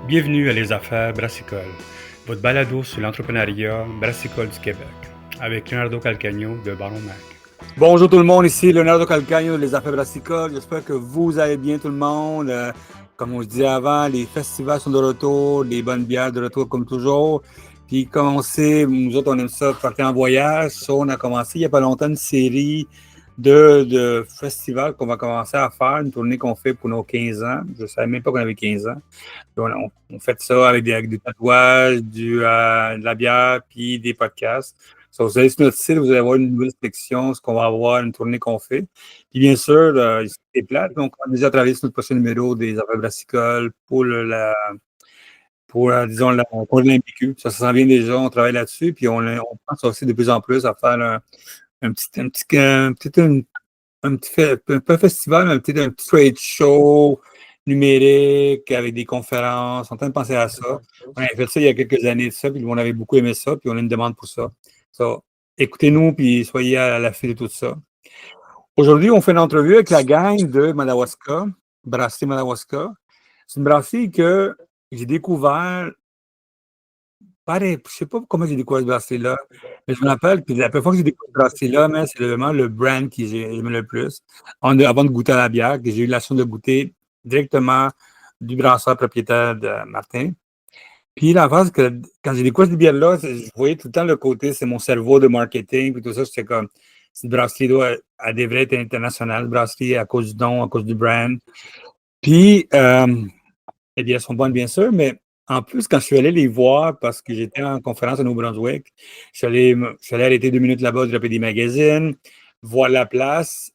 Bienvenue à Les Affaires Brassicole, votre balado sur l'entrepreneuriat brassicole du Québec, avec Leonardo Calcagno de Baron Mac. Bonjour tout le monde, ici Leonardo Calcagno de Les Affaires Brassicoles. J'espère que vous allez bien tout le monde. Comme on se disait avant, les festivals sont de retour, les bonnes bières de retour comme toujours. Puis comme on sait, nous autres, on aime ça partir en voyage. Ça, on a commencé il n'y a pas longtemps une série de festivals qu'on va commencer à faire, une tournée qu'on fait pour nos 15 ans. Je ne savais même pas qu'on avait 15 ans. On fait ça avec des tatouages, de la bière, puis des podcasts. So, vous allez sur notre site, vous allez avoir une nouvelle section, ce qu'on va avoir, une tournée qu'on fait. Puis bien sûr, c'est plate. Donc, on a déjà travaillé sur notre prochain numéro des affaires brassicoles disons, pour l'IMPQ. Ça s'en vient déjà, on travaille là-dessus. Puis on pense aussi de plus en plus à faire pas un festival, mais peut-être un petit trade show numérique avec des conférences. On est en train de penser à ça. On avait fait ça il y a quelques années de ça, puis on avait beaucoup aimé ça, puis on a une demande pour ça. So, écoutez-nous, puis soyez à l'affût de tout ça. Aujourd'hui, on fait une entrevue avec la gang de Madawaska, Brasserie Madawaska. C'est une brasserie que j'ai découvert. Je ne sais pas comment j'ai découvert cette brasserie-là, mais je me rappelle, puis la première fois que j'ai découvert cette brasserie-là, c'est vraiment le brand que j'ai aimé le plus. Avant de goûter à la bière, que j'ai eu la chance de goûter directement du brasseur propriétaire de Martin. Puis la phase que quand j'ai découvert cette bière-là, je voyais tout le temps le côté, c'est mon cerveau de marketing, puis tout ça, j'étais comme, cette brasserie-là, elle devrait être internationale, brasserie à cause du nom, à cause du brand. Puis, les bières sont bonnes, bien sûr, mais en plus, quand je suis allé les voir, parce que j'étais en conférence à Nouveau-Brunswick, je suis allé arrêter 2 minutes là-bas, dropper des magazines, voir la place.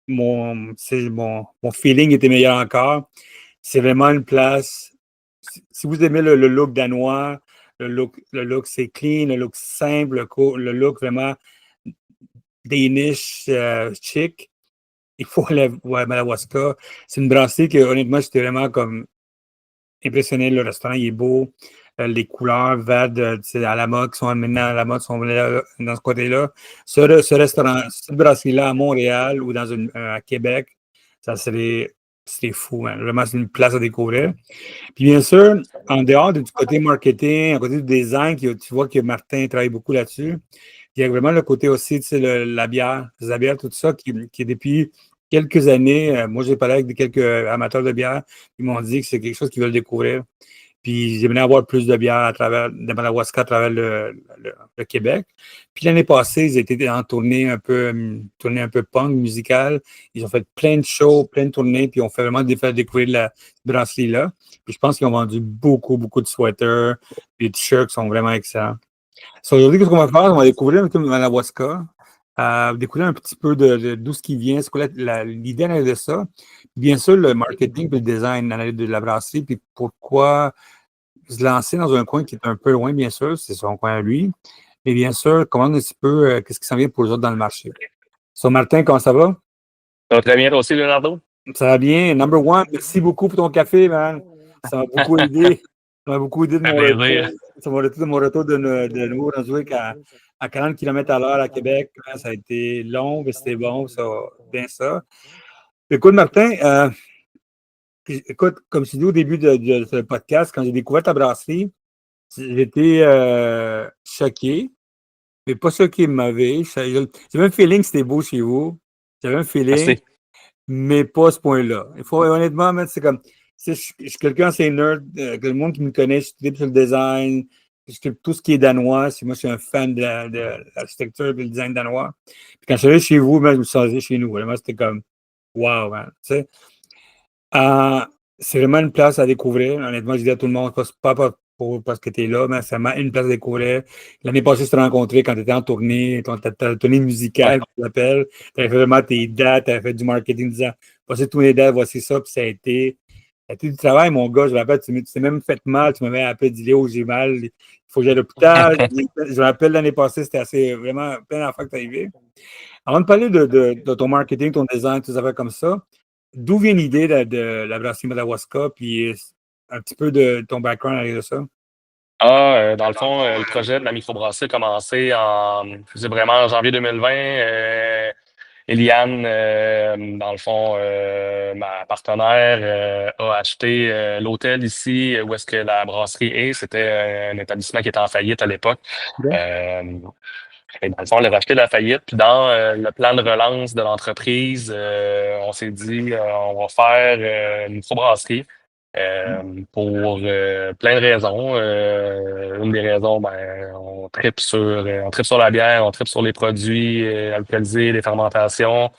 Mon feeling était meilleur encore. C'est vraiment une place. Si vous aimez le look danois, le look c'est clean, le look simple, le look vraiment Danish, chic, il faut aller à Madawaska. C'est une brasserie que, honnêtement, j'étais vraiment comme impressionné. Le restaurant, il est beau. Les couleurs vertes à la mode, qui sont maintenant à la mode, sont là, dans ce côté-là. Ce restaurant, cette brasserie-là à Montréal ou à Québec, ça serait fou, hein. Vraiment, c'est une place à découvrir. Puis bien sûr, en dehors du côté marketing, à côté du design, tu vois que Martin travaille beaucoup là-dessus. Il y a vraiment le côté aussi, la bière, tout ça, qui est depuis quelques années. Moi, j'ai parlé avec quelques amateurs de bière. Ils m'ont dit que c'est quelque chose qu'ils veulent découvrir. Puis j'aimerais avoir plus de bière de Madawaska à travers le Québec. Puis l'année passée, ils étaient en tournée un peu punk musicale. Ils ont fait plein de shows, plein de tournées, puis on fait vraiment faire découvrir la brasserie-là. Puis je pense qu'ils ont vendu beaucoup, beaucoup de sweaters. Les t-shirts sont vraiment excellents. So, aujourd'hui, qu'est-ce qu'on va faire? On va découvrir un peu Madawaska, découvrir un petit peu d'où ce qui vient, c'est quoi l'idée de ça. Bien sûr, le marketing et le design de la brasserie, puis pourquoi se lancer dans un coin qui est un peu loin, bien sûr, c'est son coin à lui. Mais bien sûr, comprendre un petit peu qu'est-ce qui s'en vient pour les autres dans le marché. So, Martin, comment ça va? Ça va très bien, toi aussi, Leonardo? Ça va bien. Number one, merci beaucoup pour ton café, man. Ça m'a beaucoup aidé. Ça m'a beaucoup aidé de mon retour. Ça m'a aidé de mon retour de Nouveau-Brunswick à 40 km à l'heure à Québec. Ça a été long, mais c'était bon. Ça, bien ça. Écoute, Martin, écoute, comme je dis au début de ce podcast, quand j'ai découvert ta brasserie, j'étais choqué, mais pas choqué mauvais. J'avais un feeling que c'était beau chez vous. J'avais un feeling, Merci. mais pas à ce point-là. Il faut honnêtement, c'est comme, je suis quelqu'un assez nerd, que le monde qui me connaît, je suis sur le design, tout ce qui est danois. Moi, je suis un fan de l'architecture et le design danois. Puis quand je suis allé chez vous, je me sentais chez nous. Vraiment, c'était comme, wow, man, tu sais. C'est vraiment une place à découvrir. Honnêtement, je dis à tout le monde, pas parce que tu es là, mais c'est vraiment une place à découvrir. L'année passée, je t'ai rencontré quand tu étais en tournée, ta tournée musicale, tu l'appelles. Tu avais fait vraiment tes dates, tu avais fait du marketing disant, voici tous les dates, voici ça, puis ça a été du travail, mon gars. Je me rappelle, tu t'es même fait mal, tu m'avais appelé, dit Léo, j'ai mal, il faut que j'aille à l'hôpital. Je me rappelle l'année passée, c'était vraiment plein d'affaires que tu arrivé. Avant de parler de ton marketing, ton design, toutes ces affaires comme ça, d'où vient l'idée de la brasserie Madawaska, puis un petit peu de ton background avec ça? Dans le fond, le projet de la microbrasserie a commencé vraiment en janvier 2020. Eliane, dans le fond, ma partenaire, a acheté l'hôtel ici où est-ce que la brasserie est. C'était un établissement qui était en faillite à l'époque. OK. Euh, et dans le fond, on a racheté la faillite. Puis dans le plan de relance de l'entreprise, on s'est dit on va faire une microbrasserie pour plein de raisons. Une des raisons, ben, on tripe sur la bière, on tripe sur les produits alcoolisés, les fermentations.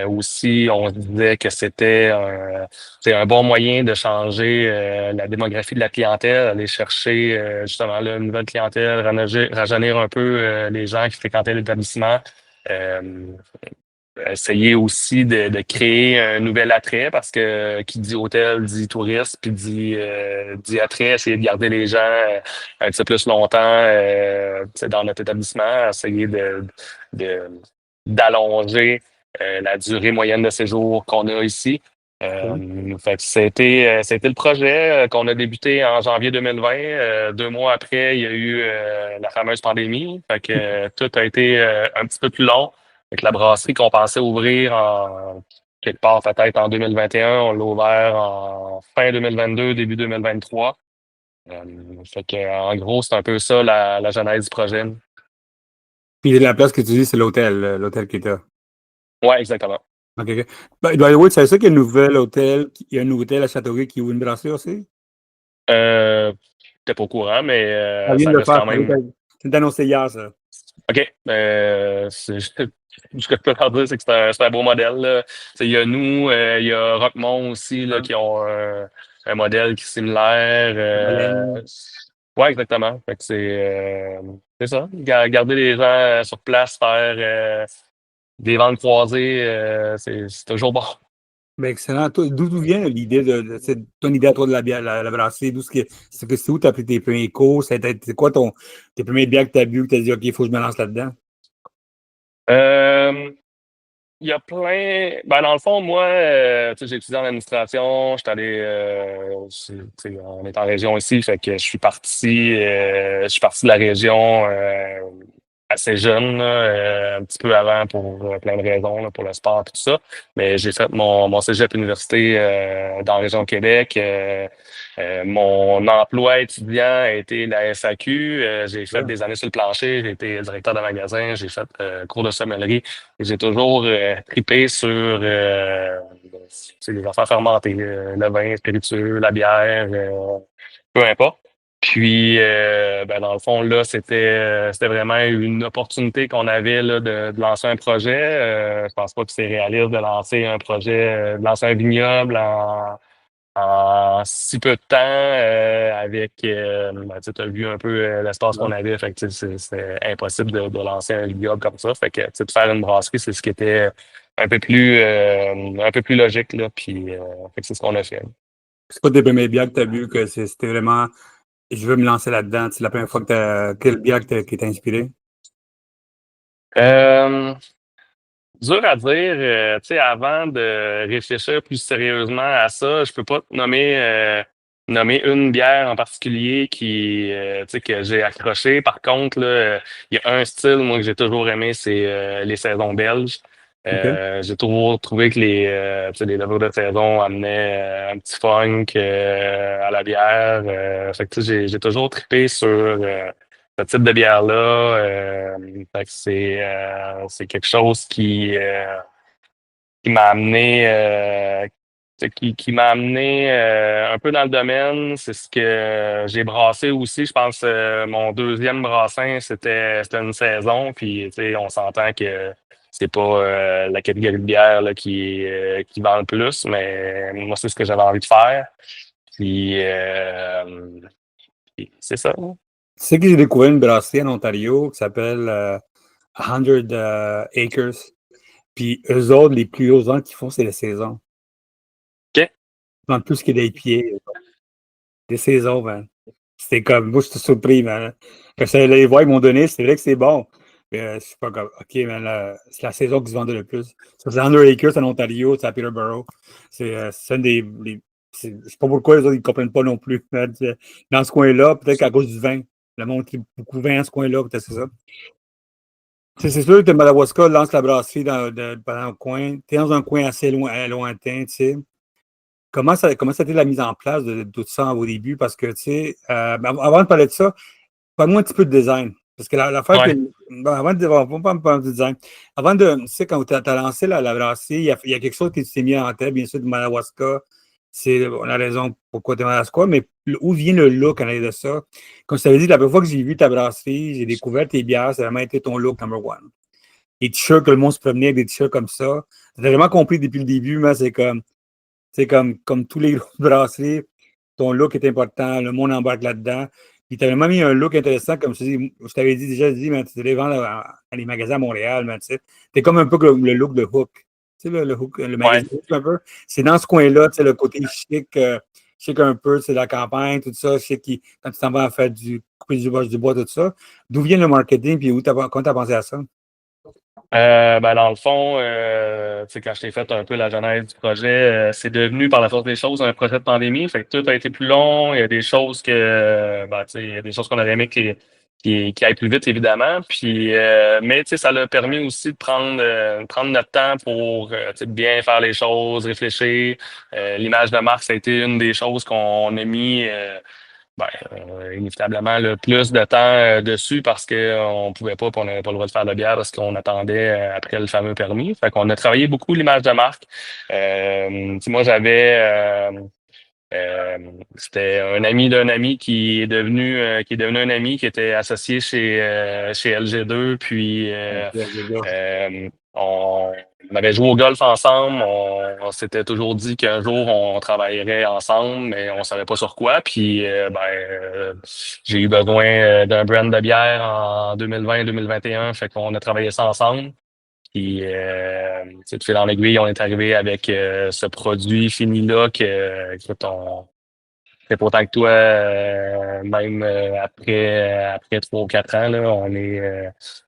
Aussi, on se disait que c'est un bon moyen de changer la démographie de la clientèle, aller chercher justement là, une nouvelle clientèle, rajeunir un peu les gens qui fréquentaient l'établissement. Euh, Essayer aussi de créer un nouvel attrait parce que qui dit hôtel dit touriste, puis dit attrait, essayer de garder les gens un petit peu plus longtemps dans notre établissement, essayer de d'allonger la durée moyenne de séjour qu'on a ici. Fait que c'était le projet qu'on a débuté en janvier 2020. 2 mois après, il y a eu la fameuse pandémie. Fait que tout a été un petit peu plus long. Fait que la brasserie qu'on pensait ouvrir en quelque part peut-être en 2021, on l'a ouvert en fin 2022, début 2023. Fait que en gros, c'est un peu ça la genèse du projet. Puis la place que tu dis, c'est l'hôtel qui est là. Ouais, exactement. OK, OK. By the way, tu savais ça qu'il y a un nouvel hôtel, il y a un nouveau hôtel à Châteauguay qui ouvre une brasserie aussi? Euh, T'es pas au courant, mais Ça vient ça de le reste faire, quand même. c'est annoncé hier, ça. OK. Ce que je peux leur dire, c'est que c'est un beau modèle, là. Tu sais, il y a nous, il y a Rockmont aussi là, Ouais. qui ont un modèle qui est similaire. Baleine. Ouais, exactement. Fait que c'est ça. Garder les gens sur place, faire des ventes croisées, c'est toujours bon. Ben, excellent. D'où vient l'idée ton idée à toi de la bière, la brasserie? C'est où tu as pris tes premiers cours? C'est quoi tes premières bières que tu as bu, que tu as dit, OK, il faut que je me lance là-dedans? Euh, Il y a plein. Ben, dans le fond, moi, tu sais, j'ai étudié en administration. J'étais allé. Tu sais, on est en région ici, fait que je suis parti de la région assez jeune, là, un petit peu avant pour plein de raisons, là, pour le sport et tout ça. Mais j'ai fait mon cégep université dans la région de Québec. Mon emploi étudiant a été la SAQ. J'ai fait Ouais. des années sur le plancher. J'ai été directeur de magasin. J'ai fait cours de sommellerie. Et j'ai toujours tripé sur les affaires fermentées, le vin spiritueux, la bière, peu importe. Puis, ben, dans le fond, là, c'était vraiment une opportunité qu'on avait là, de lancer un projet. Je pense pas que c'est réaliste de lancer un projet, de lancer un vignoble en si peu de temps avec ben, tu as vu un peu l'espace qu'on avait, fait que tu sais, c'est impossible de lancer un vignoble comme ça. Fait que tu sais, de faire une brasserie, c'est ce qui était un peu plus logique là, puis fait que c'est ce qu'on a fait. C'est quoi tes premières bières que tu as bu, que c'était vraiment, je veux me lancer là-dedans? C'est la première fois quelle bière qui t'a inspiré? Euh, Dur à dire, tu sais, avant de réfléchir plus sérieusement à ça, je peux pas te nommer une bière en particulier tu sais, que j'ai accroché. Par contre, là, il y a un style, moi, que j'ai toujours aimé, c'est les saisons belges. OK. J'ai toujours trouvé que tu sais, les levures de saison amenaient un petit funk à la bière. Fait que, tu sais, j'ai toujours trippé sur ce type de bière-là. Fait que c'est quelque chose qui m'a amené qui m'a amené un peu dans le domaine. C'est ce que j'ai brassé aussi. Je pense mon deuxième brassin, c'était une saison. Puis tu sais, on s'entend que c'est pas la catégorie de bière là, qui vend le plus, mais moi, c'est ce que j'avais envie de faire. Puis, puis c'est ça. Tu sais que j'ai découvert une brasserie en Ontario qui s'appelle 100 Acres. Puis eux autres, les plus hauts ans qu'ils font, c'est les saisons. OK. Ils vendent plus que des pieds. Des saisons, man. C'était comme, moi, j'étais surpris, man. Quand je les voir, ils m'ont donné, c'est vrai que c'est bon. Mais je suis pas comme, OK, man, c'est la saison qui se vendait le plus. Ça, c'est 100 Acres en Ontario, c'est à Peterborough. C'est un je sais pas pourquoi les autres, ils comprennent pas non plus. Man. Dans ce coin-là, peut-être qu'à cause du vin. Le monde qui beaucoup de vin dans ce coin-là, peut-être c'est ça. C'est sûr que Madawaska lance la brasserie dans un coin. Tu es dans un coin assez lointain, tu sais. Comment ça a été la mise en place de tout ça au début? Parce que, tu sais, avant de parler de ça, parle-moi un petit peu de design. Parce que l'affaire Ouais. avant de on va pas me parler de design. Avant de, tu sais, quand tu as lancé la brasserie, il y a quelque chose qui s'est mis en tête, bien sûr, de Madawaska. C'est la raison pourquoi tu es Madawaska, mais où vient le look en arrière de ça? Comme je t'avais dit, la première fois que j'ai vu ta brasserie, j'ai découvert tes bières, ça a vraiment été ton look number one. Les t-shirts que le monde se promenait avec des t-shirts comme ça. T'as vraiment compris depuis le début, mais c'est comme tous les grosses brasseries, ton look est important, le monde embarque là-dedans. Puis tu as vraiment mis un look intéressant, comme je t'avais dit déjà, mais tu les vends dans les magasins à Montréal, mais tu sais. T'es comme un peu comme le look de Hook. Tu sais, le Hook, le Ouais. magasin Hook un peu. C'est dans ce coin-là, tu sais, le côté chic un peu, c'est la campagne, tout ça. Quand tu t'en vas à faire couper du bois, tout ça. D'où vient le marketing, puis quand tu as pensé à ça? Ben dans le fond, tu sais, quand je t'ai fait un peu la genèse du projet, c'est devenu par la force des choses un projet de pandémie. Fait que tout a été plus long. Il y a des choses tu sais, il y a des choses qu'on aurait aimé qui aillent plus vite, évidemment. Puis, mais tu sais, ça l'a permis aussi de prendre notre temps pour tu sais, bien faire les choses, réfléchir. L'image de marque, ça a été une des choses qu'on a mis. Inévitablement le plus de temps dessus parce qu'on pouvait pas, puis on n'avait pas le droit de faire de bière parce qu'on attendait après le fameux permis. Fait qu'on a travaillé beaucoup l'image de marque. Tu sais, moi, euh, c'était un ami d'un ami qui est devenu un ami qui était associé chez LG2. Puis on avait joué au golf ensemble. On s'était toujours dit qu'un jour on travaillerait ensemble, mais on savait pas sur quoi. Puis j'ai eu besoin d'un brand de bière en 2020-2021. Fait qu'on a travaillé ça ensemble. Puis, tu sais, de fil en aiguille, on est arrivé avec ce produit fini-là que ton c'est pas autant que toi, même après 3 ou 4 ans, là,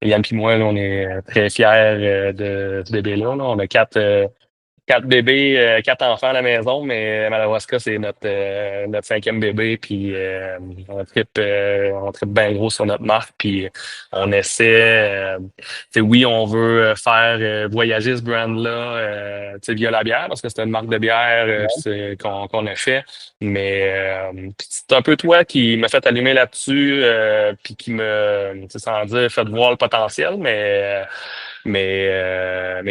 Yann et moi, là, on est très fiers de ce bébé-là. Là. On a quatre bébés, 4 enfants à la maison, mais Madawaska, c'est notre 5e bébé. Puis on trippe bien gros sur notre marque. Puis on essaie, tu sais, oui, on veut faire voyager ce brand-là, tu sais, via la bière, parce que c'est une marque de bière qu'on a fait. Mais puis c'est un peu toi qui m'a fait allumer là-dessus, puis qui tu sais, sans dire, fait voir le potentiel, mais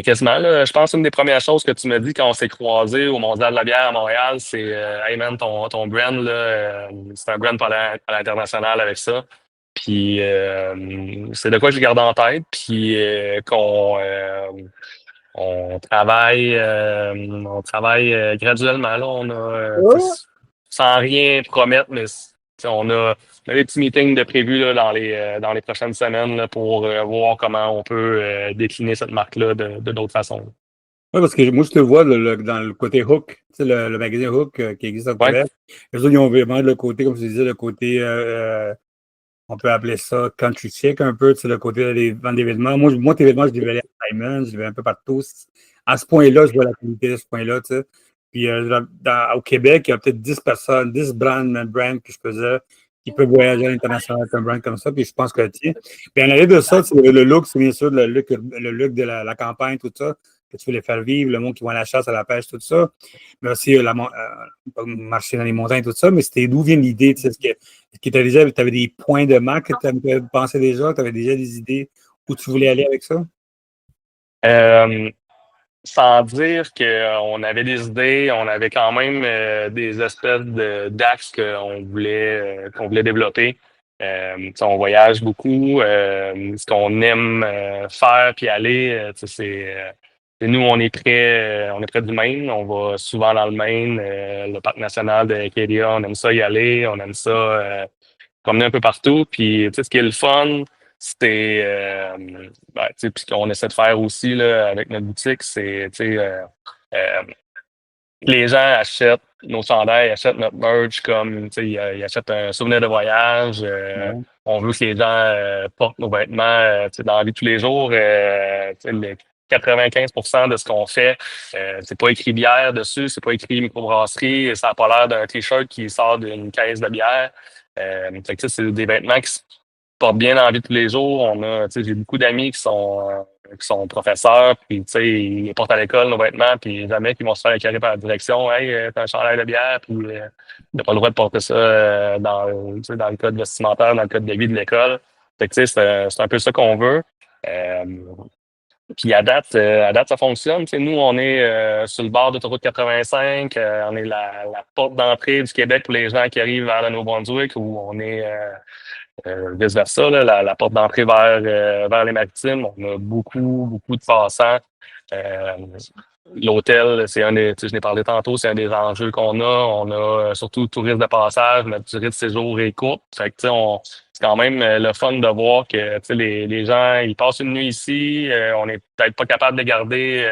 quasiment, là, je pense que une des premières choses que tu m'as dit quand on s'est croisés au Mondial de la bière à Montréal, c'est Hey man, ton brand, là, c'est un brand à l'international avec ça. Puis c'est de quoi je garde en tête. Puis on travaille graduellement. Là, tu sais, sans rien promettre, mais tu sais, on a des petits meetings de prévus là, dans les prochaines semaines là, pour voir comment on peut décliner cette marque-là de d'autres façons. Oui, parce que moi, je te vois dans le côté Hook, tu sais, le magasin Hook qui existe au Ouais, Québec. Les autres, ils ont vraiment le côté, comme tu disais, le côté, on peut appeler ça country chic un peu, tu sais, le côté des ventes d'événements. Moi, tes événements, je les vais à Diamond, je les vais un peu partout. À ce point-là, je vois la qualité de ce point-là, tu sais. Puis au Québec, il y a peut-être 10 personnes, 10 brands que je faisais qui peuvent voyager à l'international avec un brand comme ça. Puis je pense que, tiens. Puis en arrière de ça, c'est le look, c'est bien sûr le look de la campagne, tout ça, que tu veux les faire vivre, le monde qui va à la chasse, à la pêche, tout ça. Mais aussi marcher dans les montagnes, tout ça. Mais c'était d'où vient l'idée, tu sais, tu avais des points de marque que tu avais pensé déjà, tu avais déjà des idées où tu voulais aller avec ça? Euh, sans dire qu'on avait des idées, on avait quand même des espèces d'axes qu'on voulait développer. Tu sais, on voyage beaucoup. Ce qu'on aime faire puis aller, tu sais, nous, on est près du Maine. On va souvent dans le Maine, le parc national de Acadia. On aime ça y aller. On aime ça promener un peu partout. Puis, tu sais, ce qui est le fun, c'était, tu sais, puis qu'on essaie de faire aussi là, avec notre boutique, c'est, tu sais, euh, les gens achètent nos chandails, achètent notre merch comme, tu sais, ils achètent un souvenir de voyage. Ouais. On veut que les gens portent nos vêtements, tu sais, dans la vie de tous les jours. Tu sais, 95% de ce qu'on fait, c'est pas écrit bière dessus, c'est pas écrit microbrasserie, ça n'a pas l'air d'un t-shirt qui sort d'une caisse de bière. Fait que, tu sais, c'est des vêtements qui se portent bien dans la vie de tous les jours. J'ai beaucoup d'amis qui sont professeurs, puis tu sais, ils portent à l'école nos vêtements, puis jamais qu'ils vont se faire éclairer par la direction. Hey, t'as un chandail de bière, puis t'as pas le droit de porter ça dans le code vestimentaire, dans le code de vie de l'école. Fait que tu sais, c'est un peu ça qu'on veut. Euh, Puis à date, ça fonctionne. Tu sais, nous, on est sur le bord d'autoroute 85. On est la porte d'entrée du Québec pour les gens qui arrivent vers le Nouveau-Brunswick, où on est vice-versa, là, la porte d'entrée vers les Maritimes. On a beaucoup de passants. Euh, L'hôtel, je n'ai parlé tantôt, c'est un des enjeux qu'on a. On a surtout touristes de passage, notre durée de séjour est courte. Fait que, tu sais, c'est quand même le fun de voir que, tu sais, les gens, ils passent une nuit ici. On n'est peut-être pas capable de garder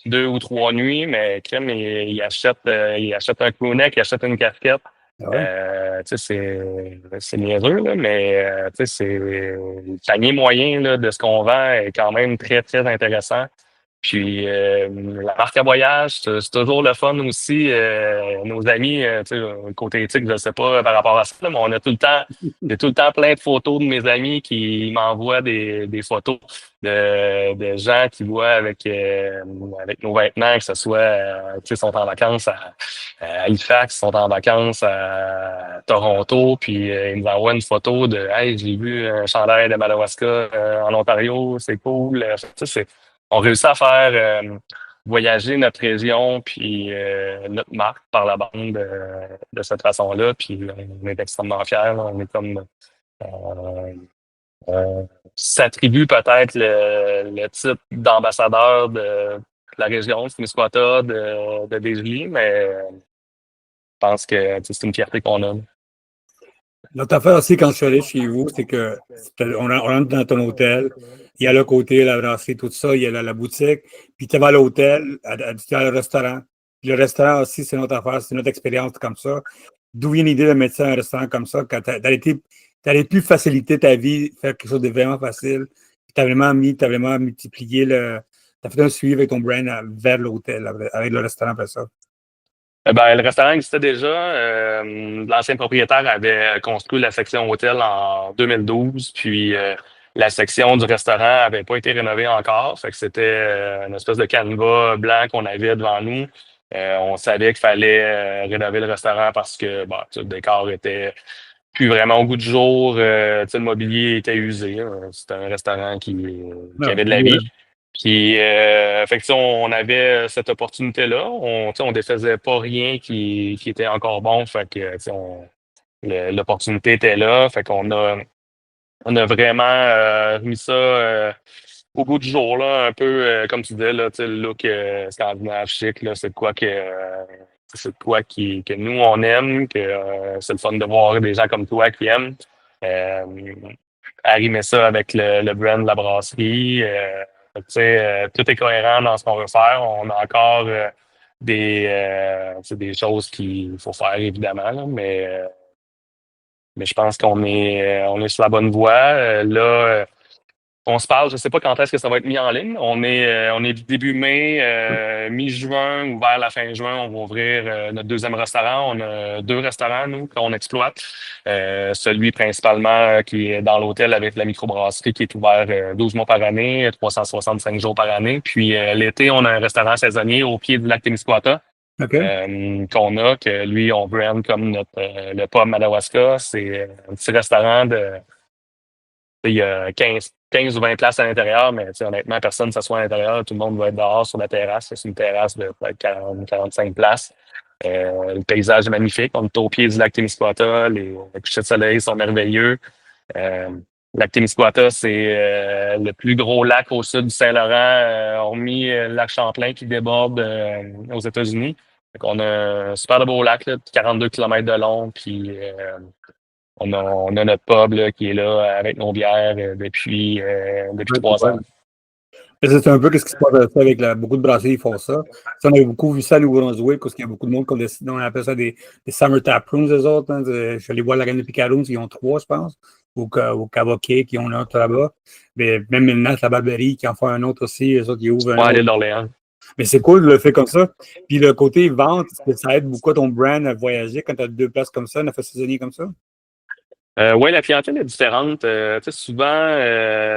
2 ou 3 nuits, mais crème, ils achètent un crewneck, ils achètent une casquette. Ah ouais. Tu sais, c'est niaiseux, là, mais tu sais, le panier moyen là, de ce qu'on vend est quand même très intéressant. Puis la marque à voyage, c'est toujours le fun aussi. Nos amis, tu sais, côté éthique, je ne sais pas par rapport à ça, là, mais j'ai tout le temps plein de photos de mes amis qui m'envoient des photos de gens qui voient avec nos vêtements, que ce soit tu sais, sont en vacances à Halifax, sont en vacances à Toronto, puis ils nous envoient une photo de Hey, j'ai vu un chandail de Madawaska en Ontario, c'est cool. Tu sais, on réussit à faire voyager notre région puis notre marque par la bande de cette façon-là. Puis on est extrêmement fiers. Là. On est comme euh, s'attribue peut-être le titre d'ambassadeur de la région de Témiscouata, de Déjoli, mais je pense que c'est une fierté qu'on a. L'autre affaire aussi, quand je suis allé chez vous, c'est que on rentre dans ton hôtel, il y a le côté, la brasserie, tout ça, il y a la boutique, puis tu vas à l'hôtel, tu vas au restaurant. Puis le restaurant aussi, c'est notre affaire, c'est notre expérience comme ça. D'où vient l'idée de mettre ça à un restaurant comme ça, quand t'allais plus faciliter ta vie, faire quelque chose de vraiment facile. T'as vraiment multiplié t'as fait un suivi avec ton brand vers l'hôtel, avec le restaurant après ça. Le restaurant existait déjà. L'ancien propriétaire avait construit la section hôtel en 2012, puis la section du restaurant avait pas été rénovée encore. Fait que c'était une espèce de canevas blanc qu'on avait devant nous. On savait qu'il fallait rénover le restaurant parce que le décor était plus vraiment au goût du jour. Le mobilier était usé. C'était un restaurant qui avait de la vie. Puis, fait que, on avait cette opportunité-là. On défaisait pas rien qui était encore bon. Fait que, l'opportunité était là. Fait on a vraiment remis ça au goût du jour, là, un peu comme tu disais, là, le look scandinave chic, là, c'est de quoi que nous, on aime, que c'est le fun de voir des gens comme toi qui aiment. Euh, Arrimer ça avec le brand de la brasserie. Tout est cohérent dans ce qu'on veut faire. On a encore des choses qu'il faut faire, évidemment, là, mais je pense on est sur la bonne voie. On se parle, je ne sais pas quand est-ce que ça va être mis en ligne. On est début mai, mi-juin ou vers la fin juin, on va ouvrir notre deuxième restaurant. On a 2 restaurants, nous, qu'on exploite. Celui principalement qui est dans l'hôtel avec la microbrasserie qui est ouvert 12 mois par année, 365 jours par année. Puis l'été, on a un restaurant saisonnier au pied du lac Témiscouata. OK. Qu'on a, que lui, on brand comme le pub Madawaska. C'est un petit restaurant il y a 15 ou 20 places à l'intérieur, mais honnêtement, personne ne s'assoit à l'intérieur. Tout le monde va être dehors sur la terrasse. C'est une terrasse de peut-être 40-45 places. Le paysage est magnifique. On est au pied du lac Témiscouata. Les couchers de soleil sont merveilleux. Le lac Témiscouata, c'est le plus gros lac au sud du Saint-Laurent, hormis le lac Champlain qui déborde aux États-Unis. On a un super beau lac, là, de 42 km de long, puis on a notre pub là, qui est là avec nos bières depuis 3 ans. C'est un peu ce qui se passe avec beaucoup de brasseries, ils font ça. On a beaucoup vu ça à Nouveau-Brunswick, parce qu'il y a beaucoup de monde qui on appelle ça des Summer Tap Rooms, eux autres. Hein. Je les vois à la Reine de Picaroons, ils ont 3, je pense. Au Cavoquet, qui ont un autre là-bas. Mais même maintenant, la Barberie, qui en font un autre aussi, eux autres, ils ouvrent un autre. L'île d'Orléans. Mais c'est cool de le faire comme ça. Puis le côté vente, est-ce que ça aide beaucoup à ton brand à voyager quand tu as 2 places comme ça, 9 saisonniers comme ça? Oui, la clientèle est différente. Tu sais, souvent,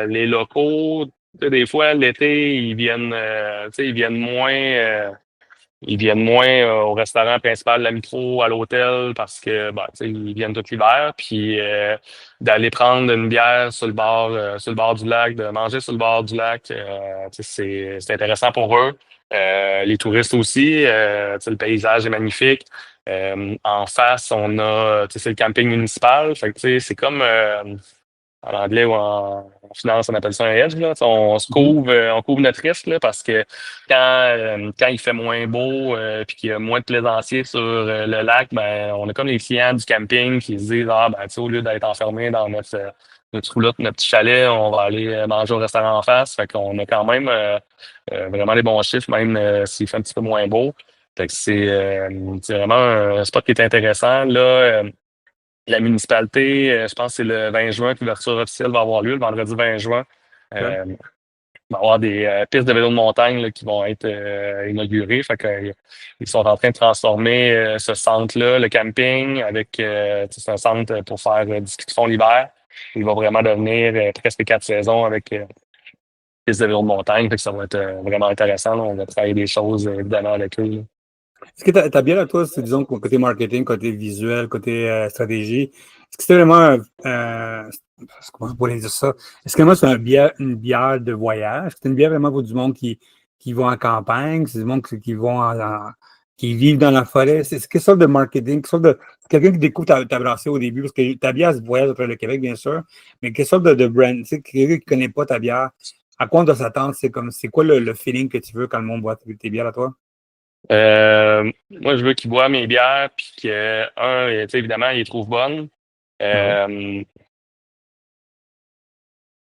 les locaux, tu sais, des fois, l'été, tu sais, ils viennent moins au restaurant principal de la Mitro, à l'hôtel, parce que bah, tu sais, ils viennent tout l'hiver. Puis d'aller prendre une bière sur le bord du lac, de manger sur le bord du lac, tu sais, c'est intéressant pour eux. Les touristes aussi, tu sais, le paysage est magnifique. En face, tu sais, c'est le camping municipal. Fait que, tu sais, c'est comme en anglais ou en finance, on appelle ça un hedge, là. Tu sais, Mhm. on couvre notre risque là, parce que quand il fait moins beau puis qu'il y a moins de plaisanciers sur le lac, ben on a comme les clients du camping qui se disent ah ben tu sais, au lieu d'être enfermés dans notre roulotte, notre petit chalet, on va aller manger au restaurant en face. Fait qu'on a quand même vraiment des bons chiffres, même s'il fait un petit peu moins beau. Fait que c'est vraiment un spot qui est intéressant. Là, la municipalité, je pense que c'est le 20 juin que l'ouverture officielle va avoir lieu, le vendredi 20 juin. OK. Il va y avoir des pistes de vélo de montagne là, qui vont être inaugurées. Fait que, ils sont en train de transformer ce centre-là, le camping, avec tu sais, c'est un centre pour faire du ski de fond l'hiver. Il va vraiment devenir presque 4 saisons avec pistes de vélo de montagne. Fait que ça va être vraiment intéressant, là. On va travailler des choses évidemment avec eux, là. Est-ce que ta bière à toi, c'est disons côté marketing, côté visuel, côté stratégie, est-ce que c'est vraiment comment je pourrais dire ça? Est-ce que vraiment c'est une bière de voyage? Est-ce que c'est une bière vraiment pour du monde qui vont en campagne? C'est du monde qui vont qui vivent dans la forêt? C'est quelle sorte de marketing? Quelle sorte de quelqu'un qui découvre ta brassée au début, parce que ta bière elle se voyage à travers le Québec, bien sûr, mais quelle sorte de brand? Tu sais, quelqu'un qui ne connaît pas ta bière, à quoi on doit s'attendre? C'est quoi le feeling que tu veux quand le monde boit tes bières à toi? Moi, je veux qu'ils boivent mes bières, puis que, tu sais, évidemment, ils les trouvent bonnes. Ouais. Euh,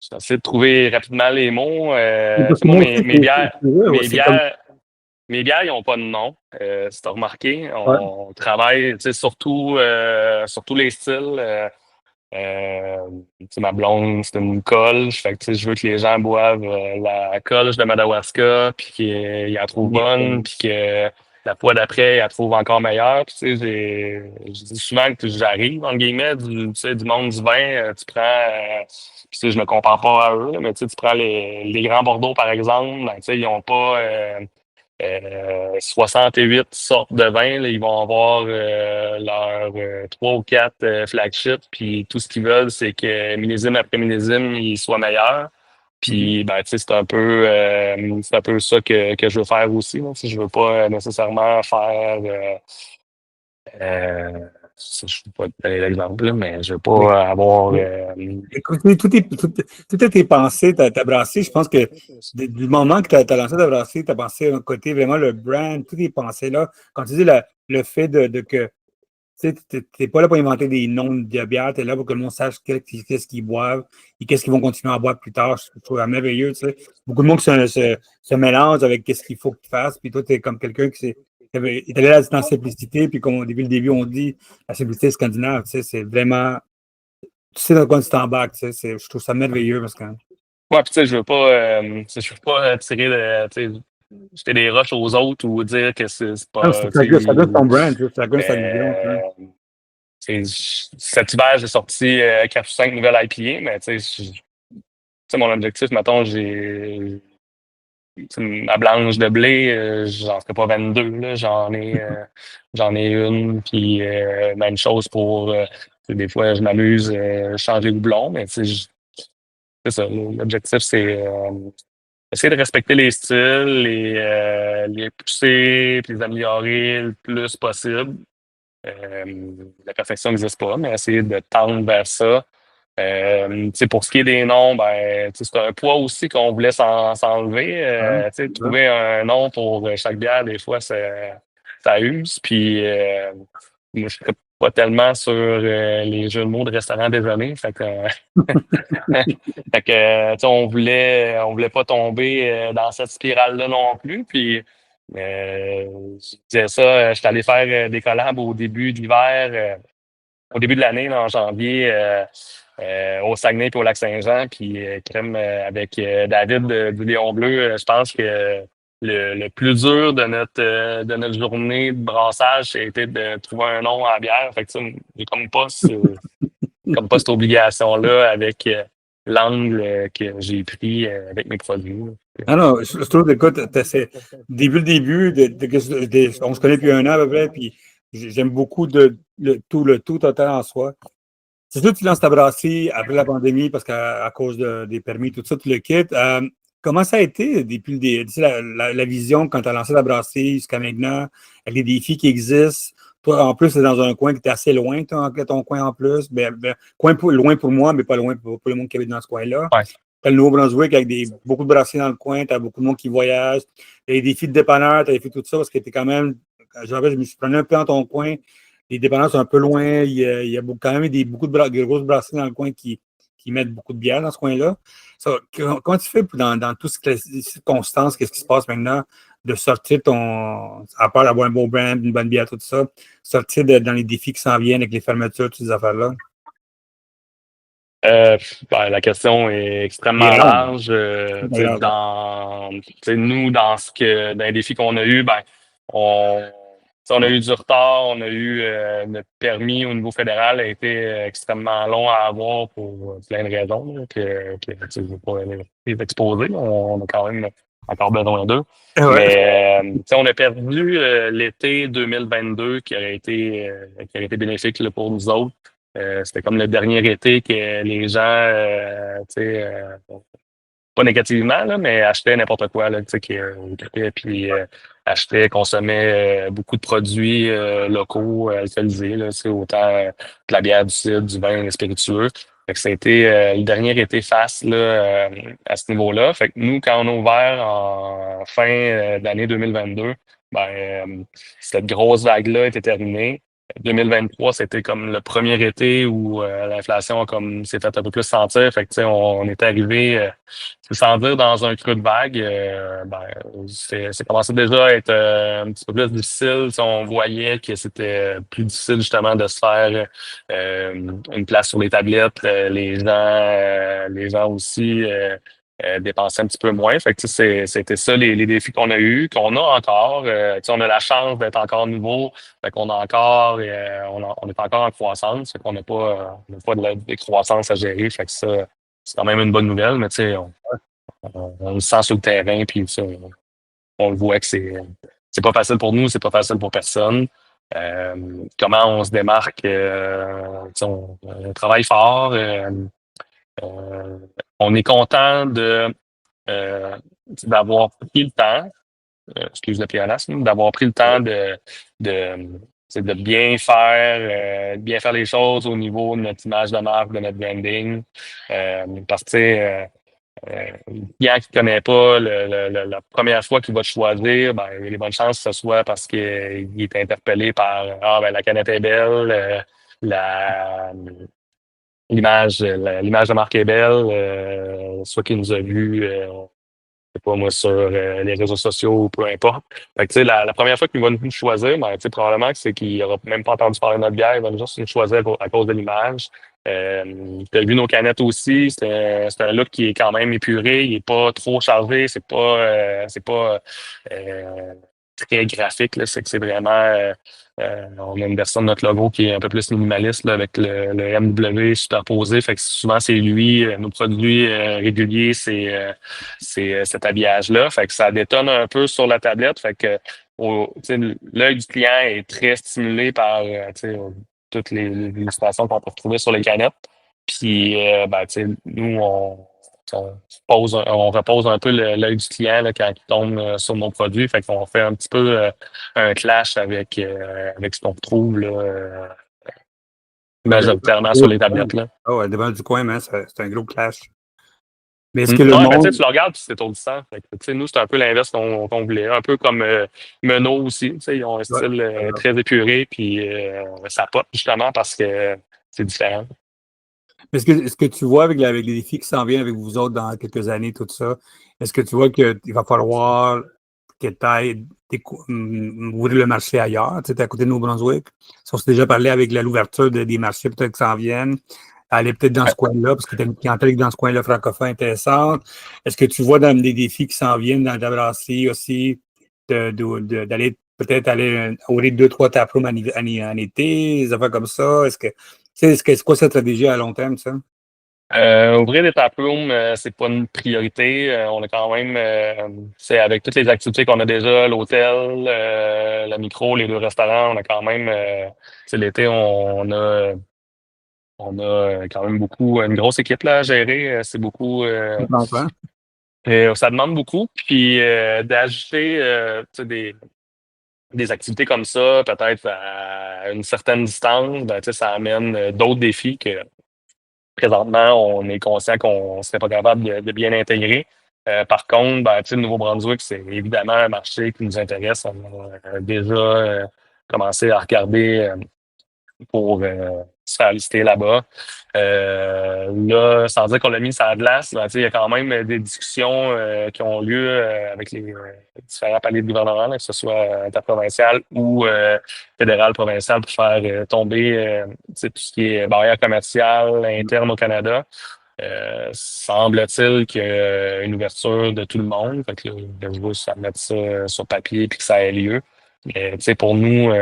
J'essaie de trouver rapidement les mots. Tu Parce sais, que moi, moi aussi, mes c'est comme. bières, mes bières, ils n'ont pas de nom. Si tu as remarqué, Ouais. on travaille, tu sais, sur tous les styles. Tu sais, ma blonde, c'est une colche. Fait que, tu sais, je veux que les gens boivent la colche de Madawaska, puis qu'ils la trouvent bonne, puis que la fois d'après, ils la trouvent encore meilleure. Puis, tu sais, je dis souvent que j'arrive, entre guillemets, tu sais, du monde du vin. Tu prends, puis, tu sais, je me compare pas à eux, là, mais tu sais, tu prends les grands Bordeaux, par exemple, ben, tu sais, ils n'ont pas 68 sortes de vins. Là, ils vont avoir leurs 3 ou 4 flagships. Puis tout ce qu'ils veulent, c'est que millésime après millésime, ils soient meilleurs. Mhm. Puis ben, tu sais, c'est un peu ça que je veux faire aussi. Là. Si je veux pas nécessairement faire je ne peux pas te donner l'exemple, là, mais je veux Mais, pas avoir écoute, tout est tes pensées, ta brassée. Je pense que du moment que tu as lancé ta brassée, tu as pensé à un côté vraiment le brand, toutes tes pensées-là. Quand tu dis le fait de que tu sais, t'es pas là pour inventer des noms de bières, tu es là pour que le monde sache qu'est-ce qu'ils boivent et qu'est-ce qu'ils vont continuer à boire plus tard. Je trouve ça merveilleux, tu sais. Beaucoup de monde qui se mélange avec qu'est-ce qu'il faut que tu fasses, puis toi, tu es comme quelqu'un est allé là dans la simplicité, puis comme depuis le début, on dit, la simplicité scandinave, tu sais, c'est vraiment, tu sais dans quoi tu t'embarques, tu sais, je trouve ça merveilleux parce que. ouais, puis tu sais, je veux pas tirer jeter des roches aux autres ou dire que c'est Non, pas, ça tu goûte sais, ton brand, tu sais, ça goûte sa vision, tu sais. mais cet hiver, j'ai sorti 4 ou 5 nouvelles IPA, mais mon objectif, mettons, tu sais, ma blanche de blé, j'en ferai pas 22, là, j'en ai une, puis même chose pour, tu sais, des fois, je m'amuse, changer le houblon, mais tu sais, c'est ça, l'objectif, c'est essayer de respecter les styles, les pousser, puis les améliorer le plus possible. La perfection n'existe pas, mais essayer de tendre vers ça. Tu sais, pour ce qui est des noms, ben, tu sais, c'est un poids aussi qu'on voulait s'enlever. Ouais, Tu sais, c'est ça. trouver un nom pour chaque bière, des fois, ça use. Puis, moi, je serais pas tellement sur les jeux de mots de restaurant déjeuner. Fait que, fait que tu sais, on voulait pas tomber dans cette spirale-là non plus. Puis, je disais ça, je suis allé faire des collabs au début d'hiver. Au début de l'année, là, en janvier, au Saguenay et au Lac-Saint-Jean, puis crème avec David du Lion Bleu. Je pense que le plus dur de notre journée de brassage, c'était de trouver un nom à la bière. Fait que ça, j'ai comme pas comme pas cette obligation-là avec l'angle que j'ai pris avec mes produits. Ah non, je trouve, écoute, début le début, on se connaît depuis 1 an à peu près, puis j'aime beaucoup le tout total en soi. C'est sûr que tu lances ta brasserie après la pandémie parce qu'à cause des permis, tout ça, tu le quittes. Comment ça a été depuis la vision quand tu as lancé la brasserie jusqu'à maintenant, avec les défis qui existent? Toi, en plus, c'est dans un coin qui est assez loin, ton coin en plus. Coin loin pour moi, mais pas loin pour le monde qui habite dans ce coin-là. Ouais. Tu as le Nouveau-Brunswick avec beaucoup de brasseries dans le coin, tu as beaucoup de monde qui voyage. Tu as les défis de dépanneurs, tu as fait tout ça parce que tu es quand même. Je me suis promené un peu dans ton coin. Les dépanneurs sont un peu loin. Il y a quand même beaucoup de grosses brasseries dans le coin qui mettent beaucoup de bière dans ce coin-là. Comment tu fais dans toutes ces circonstances, qu'est-ce qui se passe maintenant, de sortir à part d'avoir un beau brand, une bonne bière, tout ça, sortir dans les défis qui s'en viennent avec les fermetures, toutes ces affaires-là? La question est extrêmement large. Dans les défis qu'on a eus, on a eu du retard, on a eu notre permis au niveau fédéral a été extrêmement long à avoir pour plein de raisons là, que je ne vais pas les exposer. On a quand même encore besoin d'eux. Ouais. Mais on a perdu l'été 2022 qui aurait été bénéfique là, pour nous autres. C'était comme le dernier été que les gens, pas négativement, là, mais achetaient n'importe quoi, là, puis achetaient, consommaient beaucoup de produits locaux, alcoolisés, là, autant de la bière, du cidre, du vin spiritueux. Fait que ça a été le dernier été face là, à ce niveau-là. Fait que nous, quand on a ouvert en fin d'année 2022, cette grosse vague-là était terminée. 2023, c'était comme le premier été où l'inflation s'est fait un peu plus sentir. Fait que, on est arrivé, sans dire dans un creux de vague, c'est commencé déjà à être un petit peu plus difficile. On voyait que c'était plus difficile justement de se faire une place sur les tablettes. Les gens aussi dépensaient un petit peu moins. Fait que c'était ça les défis qu'on a eus, qu'on a encore. On a la chance d'être encore nouveau. Fait qu'on a encore on est encore en croissance. Fait qu'on n'a pas de la décroissance à gérer. Fait que ça, c'est quand même une bonne nouvelle, mais on le sent sur le terrain, puis on le voit que c'est pas facile pour nous, c'est pas facile pour personne. Comment on se démarque? On travaille fort. On est content d'avoir pris le temps, excuse le pléonasme, d'avoir pris le temps de bien faire les choses au niveau de notre image de marque, de notre branding. Parce que le client qui ne connaît pas la première fois qu'il va te choisir, il y a des bonnes chances que ce soit parce qu'il est interpellé par la canette est belle, l'image de marque est belle, soit qu'il nous a vu je sais pas moi, sur les réseaux sociaux ou peu importe. Fait que, la première fois qu'il va nous choisir, probablement que c'est qu'il n'aura même pas entendu parler de notre bière, il va juste nous choisir à cause de l'image. Tu as vu nos canettes aussi, c'est un look qui est quand même épuré, il est pas trop chargé, c'est pas très graphique, là, c'est que c'est vraiment on a une version de notre logo qui est un peu plus minimaliste là, avec le MW superposé. Fait que souvent, c'est lui, nos produits réguliers, c'est cet habillage-là. Fait que ça détonne un peu sur la tablette. Fait que l'œil du client est très stimulé par toutes les illustrations qu'on peut retrouver sur les canettes. Puis nous, on repose un peu l'œil du client là, quand il tombe sur nos produits. Fait qu'on fait un petit peu un clash avec ce qu'on retrouve là, majoritairement sur les tablettes. Là. Ah ouais, devant du coin, c'est un gros clash. Mais est-ce Ouais, que le monde... tu le regardes puis c'est étourdissant. Fait que, nous, c'est un peu l'inverse qu'on voulait. Un peu comme Menot aussi. Ils ont un style très épuré, puis ça pop justement parce que c'est différent. Est-ce que tu vois avec les défis qui s'en viennent avec vous autres dans quelques années, tout ça, est-ce que tu vois qu'il va falloir que tu ailles ouvrir le marché ailleurs, tu sais, à côté de Nouveau-Brunswick? Si on s'est déjà parlé avec l'ouverture des marchés peut-être qui s'en viennent, aller peut-être dans ce coin-là, parce que tu as une clientèle dans ce coin-là francophone intéressante. Est-ce que tu vois dans des défis qui s'en viennent dans ta brasserie aussi, d'aller peut-être aller ouvrir 2-3 taprooms en été, des affaires comme ça? C'est quoi sa stratégie à long terme, ça? Ouvrir des taprooms, c'est pas une priorité. On a quand même, c'est avec toutes les activités qu'on a déjà, l'hôtel, le micro, les 2 restaurants, on a quand même, c'est l'été, on a quand même une grosse équipe là à gérer. C'est beaucoup, Je comprends. ça demande beaucoup. Puis d'ajouter tu sais, des activités comme ça, peut-être à une certaine distance, ben, tu sais, ça amène d'autres défis que présentement, on est conscient qu'on ne serait pas capable de bien intégrer. Par contre, ben, tu sais, le Nouveau-Brunswick, c'est évidemment un marché qui nous intéresse. On a déjà commencé à regarder pour se faire lister là-bas. Là, sans dire qu'on l'a mis sur la glace, ben, tu sais, il y a quand même des discussions qui ont lieu avec les différents paliers de gouvernement, là, que ce soit interprovincial ou fédéral, provincial, pour faire tomber tu sais, tout ce qui est barrière commerciale interne au Canada. Semble-t-il qu'il y a une ouverture de tout le monde. Fait que là, je veux juste mettre ça sur papier et que ça ait lieu. Mais tu sais, pour nous,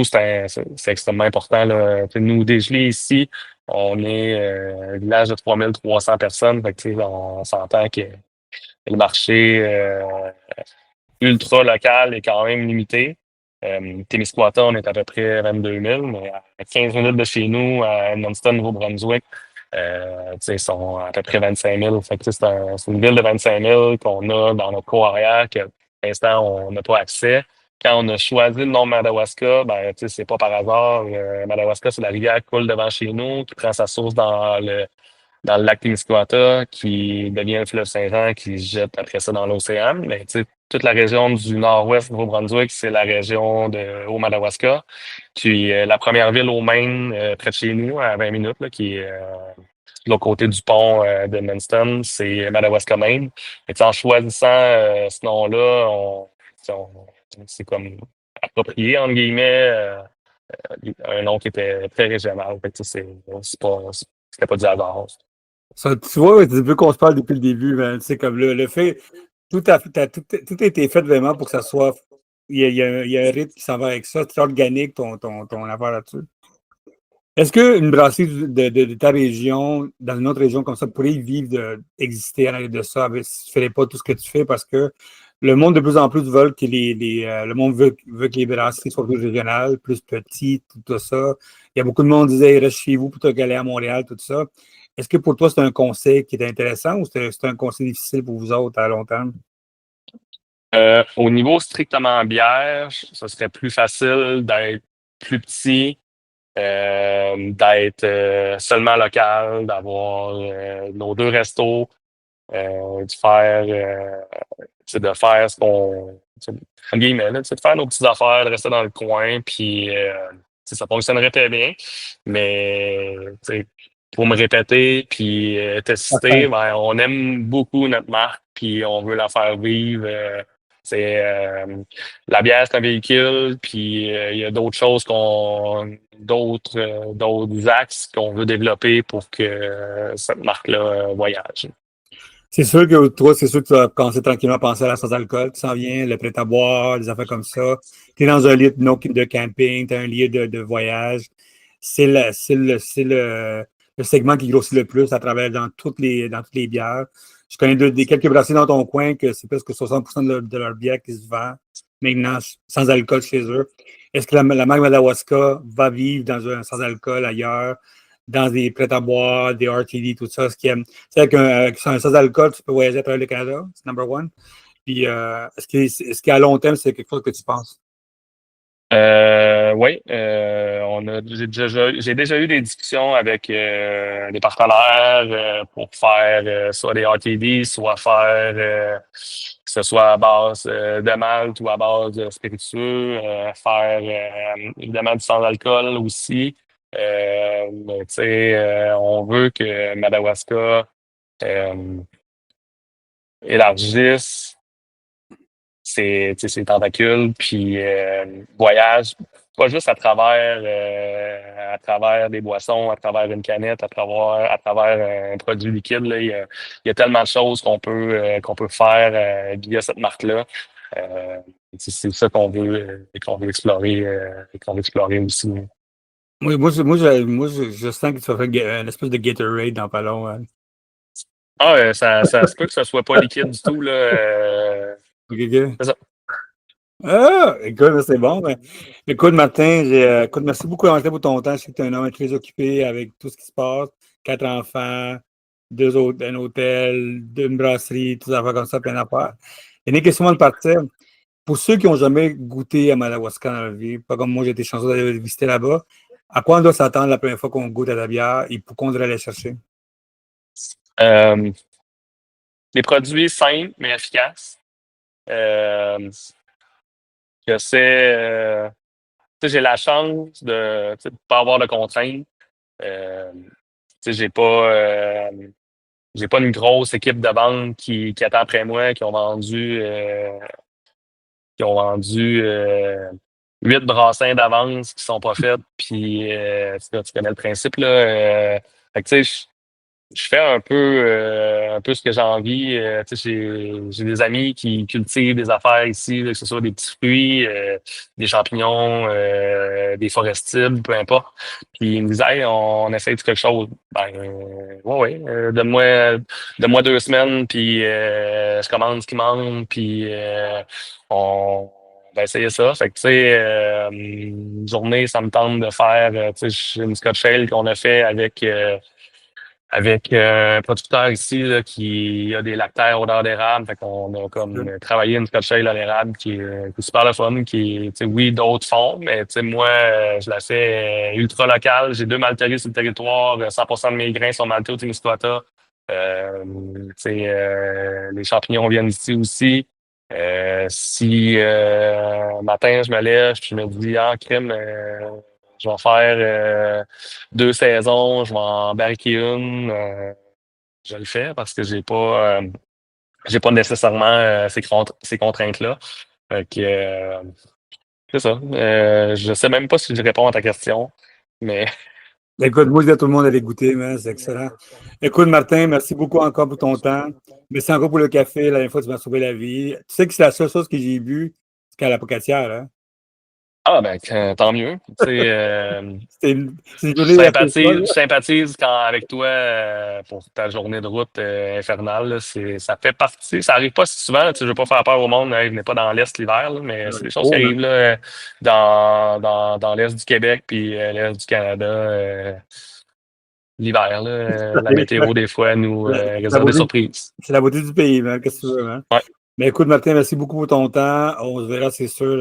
c'est extrêmement important. Là. Tu sais, nous, dégelés ici, on est un village de 3300 personnes. Fait que, tu sais, on s'entend que le marché ultra local est quand même limité. Témiscouata, on est à peu près 22 000, mais à 15 minutes de chez nous, à Edmundston, Nouveau-Brunswick, tu sais, ils sont à peu près 25 000. Fait que, tu sais, c'est une ville de 25 000 qu'on a dans notre cours arrière, que pour l'instant, on n'a pas accès. Quand on a choisi le nom Madawaska, ben, tu sais, c'est pas par hasard. Madawaska, c'est la rivière qui coule devant chez nous, qui prend sa source dans le lac Témiscouata, qui devient le fleuve Saint-Jean, qui se jette après ça dans l'océan. Mais tu sais, toute la région du nord-ouest du Nouveau-Brunswick, c'est la région de Haut-Madawaska. Puis la première ville au Maine, près de chez nous, à 20 minutes, là, qui est de l'autre côté du pont de Munston, c'est Madawaska, Maine. Et en choisissant ce nom-là, c'est comme approprié, entre guillemets, un nom qui était très régional. Fait que, tu sais, c'était pas du hasard. Ça, tu vois, tu veux qu'on se parle depuis le début, ben, tu sais, comme le fait, tout a été fait vraiment pour que ça soit. Il y a un rythme qui s'en va avec ça, c'est organique ton affaire là-dessus. Est-ce qu'une brasserie de ta région, dans une autre région comme ça, pourrait vivre, exister à l'arrière de ça, si tu ne ferais pas tout ce que tu fais parce que le monde de plus en plus veut que le monde veut que les brasseries soient plus régionales, plus petites, tout ça. Il y a beaucoup de monde qui disait reste chez vous plutôt qu'aller à Montréal, tout ça. Est-ce que pour toi, c'est un conseil qui est intéressant ou c'est un conseil difficile pour vous autres à long terme? Au niveau strictement bière, ça serait plus facile d'être plus petit, d'être seulement local, d'avoir nos 2 restos, de faire ce qu'on, entre guillemets, là, de faire nos petites affaires, de rester dans le coin, puis ça fonctionnerait très bien. Mais tu sais, pour me répéter, puis tester, ben, on aime beaucoup notre marque, puis on veut la faire vivre. La bière, c'est un véhicule, puis il y a d'autres choses d'autres axes qu'on veut développer pour que cette marque-là voyage. C'est sûr que toi, c'est sûr que tu vas commencer tranquillement à penser à la sans-alcool qui s'en vient, le prêt-à-boire, des affaires comme ça. Tu es dans un lieu de camping, tu as un lieu de voyage. C'est le segment qui grossit le plus à travers dans toutes les bières. Je connais quelques brasseries dans ton coin que c'est presque 60% de leur bière qui se vend maintenant sans alcool chez eux. Est-ce que la marque Madawaska va vivre dans un sans-alcool ailleurs, dans des prêt-à-boire, des RTD, tout ça? C'est qu'un sans-alcool, tu peux voyager à travers le Canada, c'est number one. Puis, est-ce qu'à long terme, c'est quelque chose que tu penses? Oui, j'ai déjà eu des discussions avec des partenaires pour faire soit des RTD, soit faire que ce soit à base de malt ou à base de spiritueux, faire évidemment du sans-alcool aussi. Mais tu sais, on veut que Madawaska élargisse ses tentacules, puis voyage, pas juste à travers des boissons, à travers une canette, à travers un produit liquide. Là. Il y a tellement de choses qu'on peut faire via cette marque-là. c'est ça qu'on veut explorer, aussi. Oui, je sens que tu vas faire une espèce de Gatorade dans pas long. Hein. Ah, ça se peut que ça soit pas liquide du tout, là. Ok. C'est ça. Ah, écoute, c'est bon. Ben. Écoute, Martin, écoute, merci beaucoup Martin, pour ton temps. Je sais que tu es un homme très occupé avec tout ce qui se passe. 4 enfants, un hôtel, une brasserie, tout ça comme ça, plein d'affaires. Il y a une question de partir. Pour ceux qui n'ont jamais goûté à Madawaska dans leur vie, pas comme moi, j'ai été chanceux d'aller visiter là-bas, à quoi on doit s'attendre la première fois qu'on goûte à la bière et pourquoi on devrait aller chercher? Les produits simples mais efficaces. Que j'ai la chance de ne pas avoir de contraintes. J'ai pas une grosse équipe de vente qui attend après moi, qui ont vendu 8 brassins d'avance qui sont pas faits. Puis tu connais le principe là. Fait que, je fais un peu ce que j'ai envie. J'ai des amis qui cultivent des affaires ici, là, que ce soit des petits fruits, des champignons, des forestibles, peu importe. Puis ils me disaient, hey, on essaie de quelque chose. Ben, ouais, donne-moi 2 semaines, puis je commande ce qui manque, puis on va essayer ça. Fait que, tu sais, une journée, ça me tente de faire, tu sais, une Scotch Ale qu'on a fait avec un producteur ici là, qui a des lactaires odeur d'érable. Fait qu'on a comme travaillé une Scotch Ale à l'érable qui est super le fun, qui est, oui, d'autres font, mais moi, je la fais ultra locale. J'ai 2 malteries sur le territoire, 100% de mes grains sont maltés au Témiscouata. Les champignons viennent d'ici aussi. Si matin, je me lève, je me dis, ah, crème, je vais faire 2 saisons, je vais en barriquer une. Je le fais parce que j'ai pas nécessairement ces contraintes-là. Fait que, c'est ça. Je sais même pas si je réponds à ta question, mais Écoute, moi, je dis à tout le monde d'aller goûter, mais c'est excellent. Écoute, Martin, merci beaucoup encore pour ton temps. Merci encore pour le café. La dernière fois, tu m'as sauvé la vie. Tu sais que c'est la seule chose que j'ai bu, c'est qu'à la pocatière. Hein? ah ben tant mieux. C'est une journée assez folle. Je sympathise avec toi pour ta journée de route infernale. Là. Ça fait partie. Ça arrive pas si souvent. Là, je veux pas faire peur au monde. Venez pas dans l'Est l'hiver, là, mais c'est des choses qui arrivent là, dans l'Est du Québec puis l'Est du Canada. L'hiver, là, la météo, des fois, nous réserve des surprises. C'est la beauté du pays, man. Qu'est-ce que tu veux, hein? Ouais. Mais écoute, Martin, merci beaucoup pour ton temps. On se verra, c'est sûr.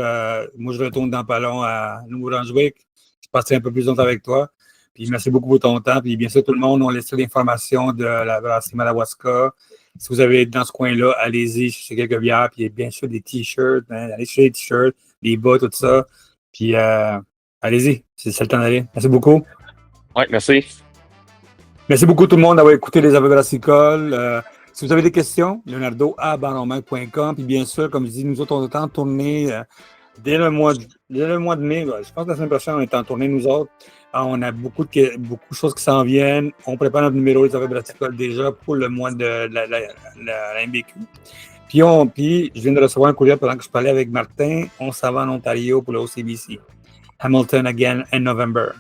Moi, je retourne dans pas long à Nouveau-Brunswick. Je passerai un peu plus longtemps avec toi. Puis merci beaucoup pour ton temps. Puis bien sûr, tout le monde, on laisse l'information de la brasserie Madawaska. Si vous avez dans ce coin-là, allez-y, cherchez quelques bières. Puis bien sûr, des t-shirts. Hein, allez chercher des t-shirts, des bas, tout ça. Puis allez-y, c'est le temps d'aller. Merci beaucoup. Oui, merci. Merci beaucoup tout le monde d'avoir écouté les Aveugles Brassicoles. Si vous avez des questions, leonardo@baronmac.com. Puis bien sûr, comme je dis, nous autres, on est en tournée dès le mois de mai. Je pense que la semaine prochaine, on est en tournée, nous autres. On a beaucoup de choses qui s'en viennent. On prépare notre numéro des Aveugles Brassicoles déjà pour le mois de la MBQ. Puis, je viens de recevoir un courriel pendant que je parlais avec Martin. On s'en va en Ontario pour le OCBC. Hamilton again in November.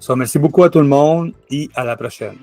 So, merci beaucoup à tout le monde et à la prochaine.